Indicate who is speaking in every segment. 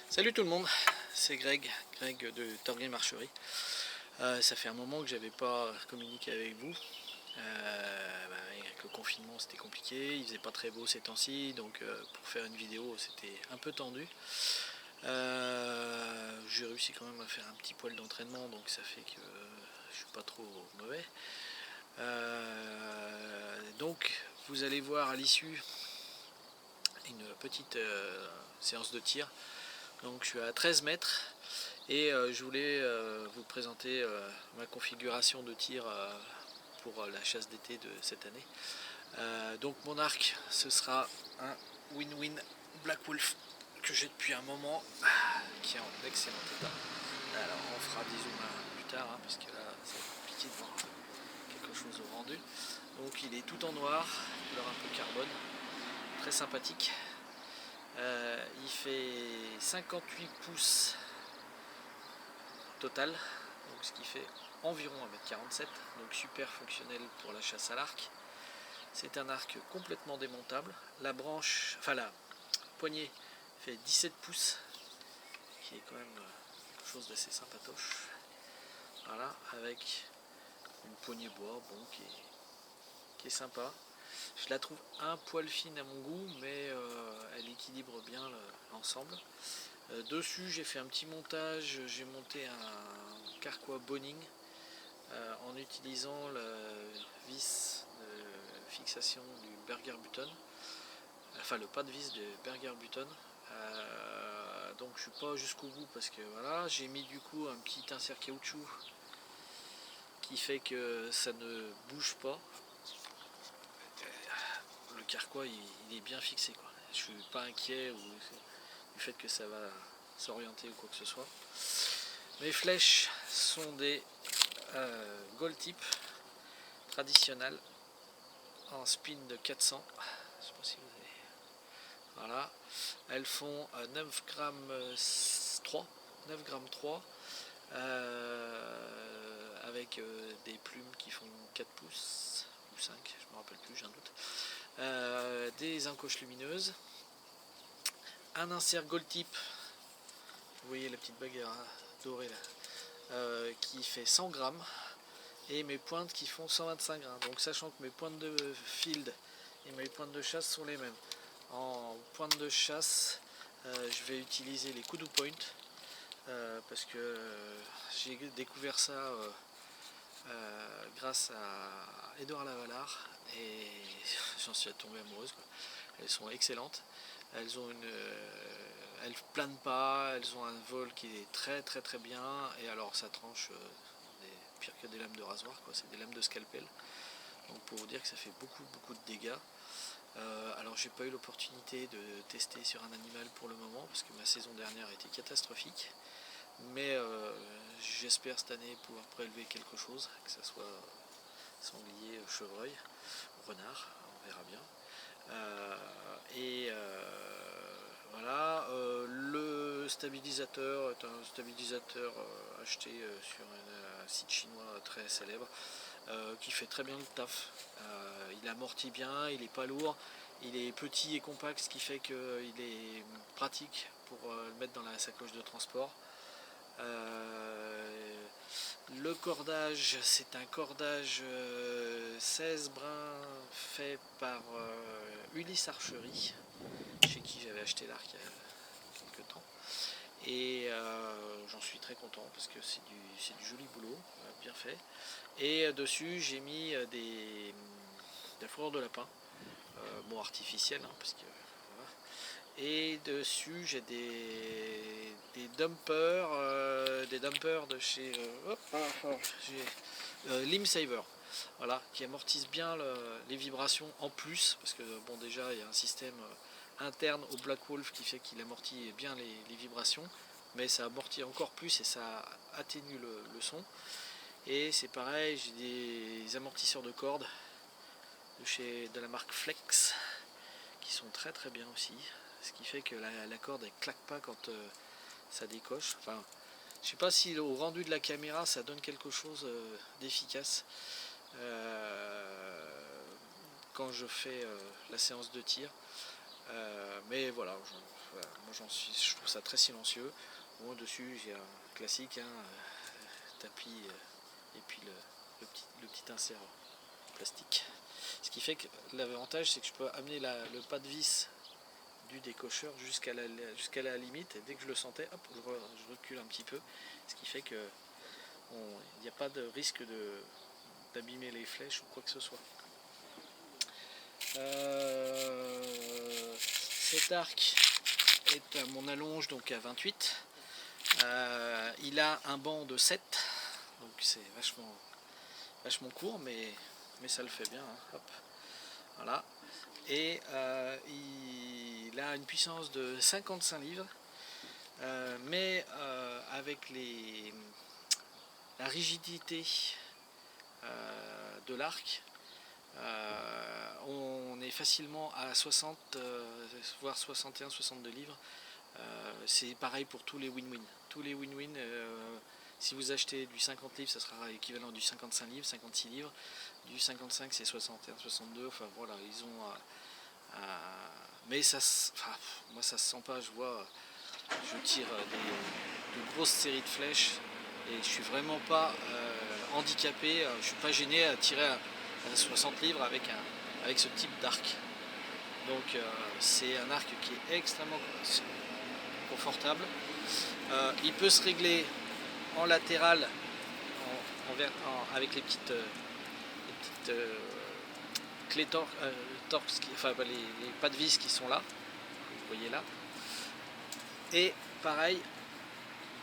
Speaker 1: Salut tout le monde, c'est Greg de Torgrim Archery. Ça fait un moment que j'avais pas communiqué avec vous. Avec le confinement c'était compliqué, il faisait pas très beau ces temps-ci, donc pour faire une vidéo c'était un peu tendu. J'ai réussi quand même à faire un petit poil d'entraînement, donc ça fait que je suis pas trop mauvais. Donc vous allez voir à l'issue une petite séance de tir. Donc je suis à 13 mètres et je voulais vous présenter ma configuration de tir pour la chasse d'été de cette année. Donc mon arc, ce sera un Winwin Black Wolf que j'ai depuis un moment, qui est en excellent état. Alors on fera des zooms plus tard, parce que là c'est compliqué de voir quelque chose au rendu. Donc il est tout en noir, couleur un peu carbone, très sympathique. Il fait 58 pouces total, donc ce qui fait environ 1,47 m, donc super fonctionnel pour la chasse à l'arc. C'est un arc complètement démontable. La poignée fait 17 pouces, qui est quand même quelque chose d'assez sympatoche. Voilà, avec une poignée bois, bon, qui est sympa. Je la trouve un poil fine à mon goût, mais elle équilibre bien l'ensemble. Dessus, j'ai fait un petit montage, j'ai monté un carquois boning en utilisant le vis de fixation du Berger-Button, enfin le pas de vis de Berger-Button. Donc je suis pas jusqu'au bout parce que voilà, j'ai mis du coup un petit insert caoutchouc qui fait que ça ne bouge pas. Le carquois il est bien fixé, quoi. Je suis pas inquiet du fait que ça va s'orienter ou quoi que ce soit. Mes flèches sont des gold tip traditionnelles en spin de 400. Je sais pas si vous avez... Voilà. Elles font 9 grammes 3, 9 grammes 3 avec des plumes qui font 4 pouces ou 5, je me rappelle plus, j'ai un doute. Des encoches lumineuses, un insert gold tip, vous voyez la petite bague dorée là, qui fait 100 grammes, et mes pointes qui font 125 grammes. Donc sachant que mes pointes de field et mes pointes de chasse sont les mêmes. En pointe de chasse, je vais utiliser les Kudu Point, parce que j'ai découvert ça grâce à Edouard Lavalard, et j'en suis tombé amoureuse, quoi. Elles sont excellentes. Elles ont elles planent pas, elles ont un vol qui est très très très bien, et alors ça tranche pire que des lames de rasoir, quoi. C'est des lames de scalpel. Donc pour vous dire que ça fait beaucoup beaucoup de dégâts. Alors j'ai pas eu l'opportunité de tester sur un animal pour le moment parce que ma saison dernière était catastrophique, mais j'espère cette année pouvoir prélever quelque chose, que ce soit sanglier, chevreuil, renard, on verra bien. Voilà, le stabilisateur est un stabilisateur acheté sur un site chinois très célèbre, qui fait très bien le taf. Il amortit bien, il n'est pas lourd, il est petit et compact, ce qui fait qu'il est pratique pour le mettre dans la sacoche de transport. Le cordage, c'est un cordage 16 brins fait par Ulysse Archery, chez qui j'avais acheté l'arc il y a quelques temps. Et j'en suis très content parce que c'est du joli boulot, bien fait. Et dessus, j'ai mis de la fourrure de lapin, bon, artificielle, hein, parce que voilà. Et dessus, j'ai des dumpers, de chez Limb Saver, voilà, qui amortissent bien les vibrations en plus, parce que bon, déjà il y a un système interne au Black Wolf qui fait qu'il amortit bien les vibrations, mais ça amortit encore plus et ça atténue le son. Et c'est pareil, j'ai des amortisseurs de cordes de la marque Flex qui sont très très bien aussi. Ce qui fait que la corde elle claque pas quand ça décoche. Enfin, je sais pas si au rendu de la caméra ça donne quelque chose d'efficace quand je fais la séance de tir. Mais voilà, moi je trouve ça très silencieux. Bon, dessus j'ai un classique, tapis et puis le petit insert plastique. Ce qui fait que l'avantage c'est que je peux amener le pas de vis du décocheur jusqu'à la limite, et dès que je le sentais, hop, je recule un petit peu. Ce qui fait que il n'y a pas de risque d'abîmer les flèches ou quoi que ce soit. Cet arc est à mon allonge, donc à 28. Il a un banc de 7, donc c'est vachement court, mais ça le fait bien. Hop. Voilà. Et il a une puissance de 55 livres, mais avec la rigidité de l'arc, on est facilement à 60, voire 61-62 livres. C'est pareil pour tous les win-win. Tous les win-win, si vous achetez du 50 livres, ça sera équivalent du 55 livres, 56 livres. Du 55, c'est 61-62. Enfin voilà, ils ont. Mais moi, ça se sent pas. Je tire de grosses séries de flèches et je suis vraiment pas handicapé. Je suis pas gêné à tirer à 60 livres avec ce type d'arc. Donc c'est un arc qui est extrêmement confortable. Il peut se régler en latéral avec les petites clés torx, les pas de vis qui sont là, vous voyez là. Et pareil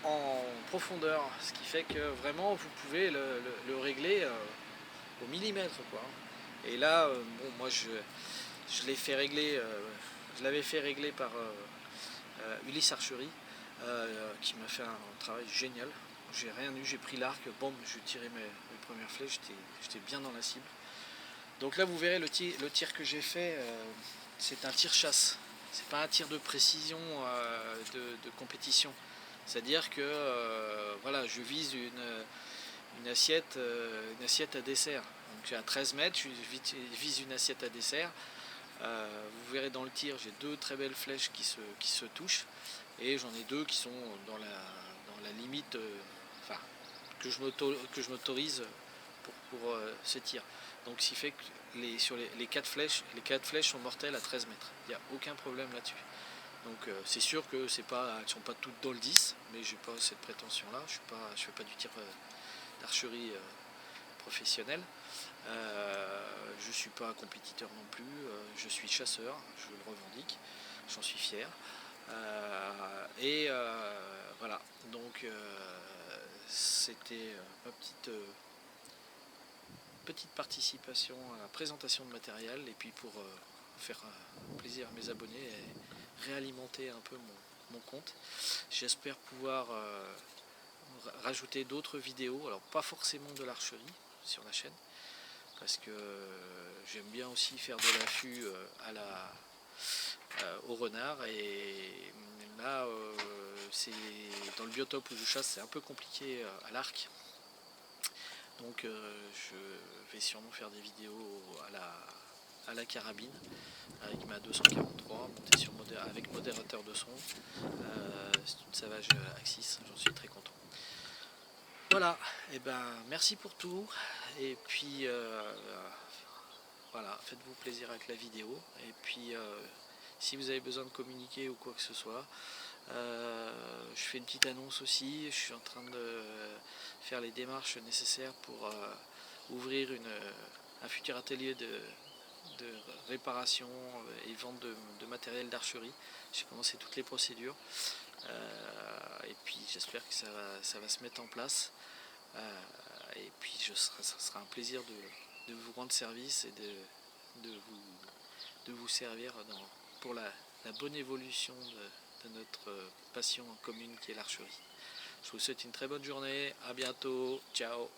Speaker 1: en profondeur, ce qui fait que vraiment vous pouvez le régler au millimètre, quoi. Et là, bon, moi je l'ai fait régler, je l'avais fait régler par Ulysse Archerie, qui m'a fait un travail génial. J'ai rien eu, j'ai pris l'arc, bon, je tirais mes premières flèches, j'étais bien dans la cible. Donc là vous verrez le tir que j'ai fait, c'est un tir chasse, c'est pas un tir de précision de compétition. C'est-à-dire que voilà, je vise une assiette à dessert. Donc à 13 mètres, je vise une assiette à dessert. Vous verrez dans le tir, j'ai deux très belles flèches qui se touchent, et j'en ai deux qui sont dans la limite, que je m'autorise pour ce tir. Donc ce qui fait que sur les 4 flèches sont mortelles à 13 mètres. Il n'y a aucun problème là-dessus. Donc c'est sûr que elles ne sont pas toutes dans le 10, mais j'ai pas cette prétention-là. Je ne fais pas du tir d'archerie professionnel. Je ne suis pas compétiteur non plus. Je suis chasseur, je le revendique, j'en suis fier. Voilà. Donc c'était ma petite participation à la présentation de matériel, et puis pour faire plaisir à mes abonnés et réalimenter un peu mon compte. J'espère pouvoir rajouter d'autres vidéos, alors pas forcément de l'archerie sur la chaîne, parce que j'aime bien aussi faire de l'affût au renard, et là c'est dans le biotope où je chasse, c'est un peu compliqué à l'arc. Donc je vais sûrement faire des vidéos à la carabine avec ma 243 montée avec modérateur de son. C'est une Savage Axis, j'en suis très content. Voilà, et ben merci pour tout, et puis voilà, faites-vous plaisir avec la vidéo, et puis si vous avez besoin de communiquer ou quoi que ce soit, je fais une petite annonce aussi. Je suis en train de faire les démarches nécessaires pour ouvrir un futur atelier de réparation et vente de matériel d'archerie. J'ai commencé toutes les procédures, et puis j'espère que ça va se mettre en place, et puis ça sera un plaisir de vous rendre service et de vous servir pour la bonne évolution de notre passion commune qui est l'archerie. Je vous souhaite une très bonne journée, à bientôt, ciao.